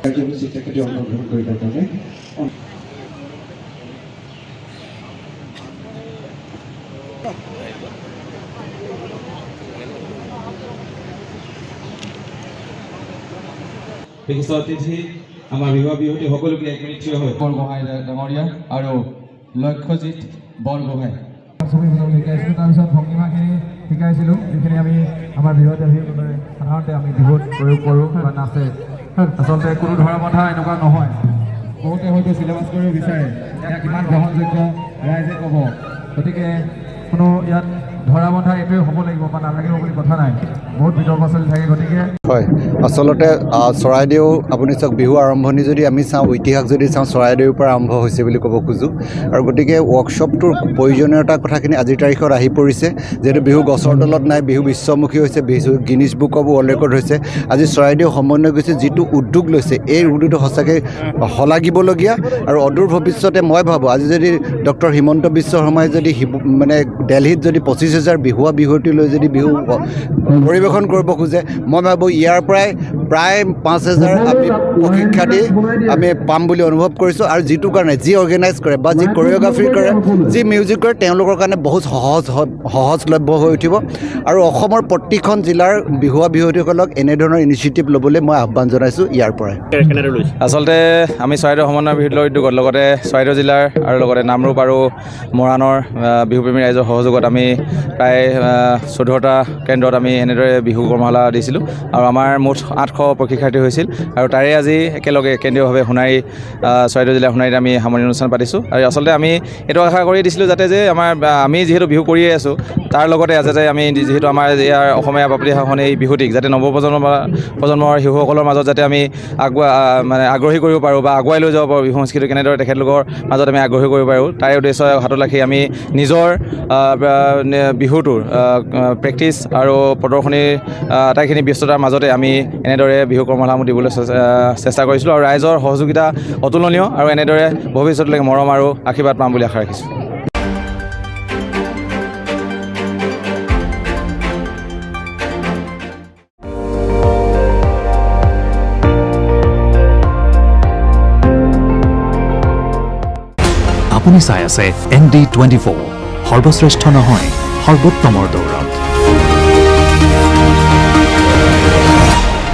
কাৰ্যসূচীত তেখেতে অংশগ্ৰহণ কৰিবৰ কাৰণে বিশিষ্ট অতিথি আমাৰ বিবাহ বিহুতি সকলোকে এক মিনিট থিয় হৈ বৰগোহাঁই ডাঙৰীয়া আৰু লক্ষ্যজিত বৰগোহাঁই ছবি শিকাইছিলোঁ। তাৰপিছত ভংগীমাখিনি শিকাইছিলোঁ, যিখিনি আমি আমাৰ বিহুত সাধাৰণতে আমি বিহুত প্ৰয়োগ কৰোঁ বা নাচে। আচলতে কোনো ধৰা বন্ধা এনেকুৱা নহয়। বহুতে হয়তো চিলেবাছ কৰিব বিচাৰে, কিমান গ্ৰহণযোগ্য ৰাইজে ক'ব। গতিকে কোনো ইয়াত ধৰা বন্ধা এইটোৱে হ'ব লাগিব বা নালাগিব বুলি কথা নাই, বহুত বিতৰ্ক চলি থাকে। গতিকে হয়, আচলতে চৰাইদেউ আপুনি চাওক, বিহু আৰম্ভণি যদি আমি চাওঁ, ইতিহাস যদি চাওঁ, চৰাইদেউৰ পৰা আৰম্ভ হৈছে বুলি ক'ব খোজোঁ। আৰু গতিকে ৱৰ্কশ্বপটোৰ প্ৰয়োজনীয়তা কথাখিনি আজিৰ তাৰিখত আহি পৰিছে, যিহেতু বিহু গছৰ তলত নাই, বিহু বিশ্বমুখী হৈছে, Bihu Guinness book of world record হৈছে। আজি চৰাইদেউ সমন্বয় গৈছে, যিটো উদ্যোগ লৈছে, এই উদ্যোগটো সঁচাকৈ শলাগিবলগীয়া। আৰু অদূৰ ভৱিষ্যতে মই ভাবোঁ, আজি যদি ডক্টৰ হিমন্ত বিশ্ব শৰ্মাই যদি মানে দিল্লীত যদি 25,000 বিহুৱা বিহুৱতী লৈ যদি বিহু পৰিৱেশন কৰিব খোজে, মই ভাবোঁ ইয়াৰ পৰাই প্ৰায় 5,000 আমি প্ৰশিক্ষাৰ্থী আমি পাম বুলি অনুভৱ কৰিছোঁ। আৰু যিটো কাৰণে যি অৰ্গেনাইজ কৰে বা যি কৰিঅ'গ্ৰাফি কৰে, যি মিউজিক কৰে, তেওঁলোকৰ কাৰণে বহুত সহজলভ্য হৈ উঠিব। আৰু অসমৰ প্ৰতিখন জিলাৰ বিহুৱা বিহুৱতীসকলক এনেধৰণৰ ইনিচিয়েটিভ ল'বলৈ মই আহ্বান জনাইছোঁ ইয়াৰ পৰাই। আচলতে আমি চৰাইদেউ সমন্বয় বিহুত উদ্যোগত লগতে চৰাইদেউ জিলাৰ আৰু লগতে নামৰূপ আৰু মৰাণৰ বিহুপ্ৰেমী ৰাইজৰ সহযোগত আমি প্ৰায় 14টা কেন্দ্ৰত আমি এনেদৰে বিহু কৰ্মশালা দিছিলোঁ। আৰু আমাৰ মুঠ 800 প্ৰশিক্ষাৰ্থী হৈছিল। আৰু তাৰে আজি একেলগে কেন্দ্ৰীয়ভাৱে সোণাৰী চৰাইদেউ জিলাৰ সোণাৰীত আমি সামৰণি অনুষ্ঠান পাতিছোঁ। আৰু আচলতে আমি এইটো আশা কৰি দিছিলোঁ যাতে যে আমি যিহেতু বিহু কৰিয়ে আছোঁ, তাৰ লগতে যাতে আমি যিহেতু আমাৰ ইয়াৰ অসমীয়া বাপতি সাহোন এই বিহুটিক যাতে নৱপ্ৰজন্মৰ শিশুসকলৰ মাজত যাতে আমি আগ্ৰহী কৰিব পাৰোঁ বা আগুৱাই লৈ যাব পাৰোঁ, বিহু সংস্কৃতি কেনেদৰে তেখেতলোকৰ মাজত আমি আগ্ৰহী কৰিব পাৰোঁ, তাৰে উদ্দেশ্য হাতত ৰাখি আমি নিজৰ বিহুটোৰ প্ৰেক্টিছ আৰু প্ৰদৰ্শনীৰ আটাইখিনি ব্যস্ততাৰ মাজতে আমি এনেদৰে বিহু কৰ্মশালাসমূহ দিবলৈ চেষ্টা কৰিছিলোঁ। আৰু ৰাইজৰ সহযোগিতা অতুলনীয়, আৰু এনেদৰে ভৱিষ্যতলৈকে মৰম আৰু আশীৰ্বাদ পাম বুলি আশা ৰাখিছোঁ। আপুনি চাই আছে ND24, সৰ্বশ্ৰেষ্ঠ নহয় সৰ্বোত্তমৰ দৌৰত।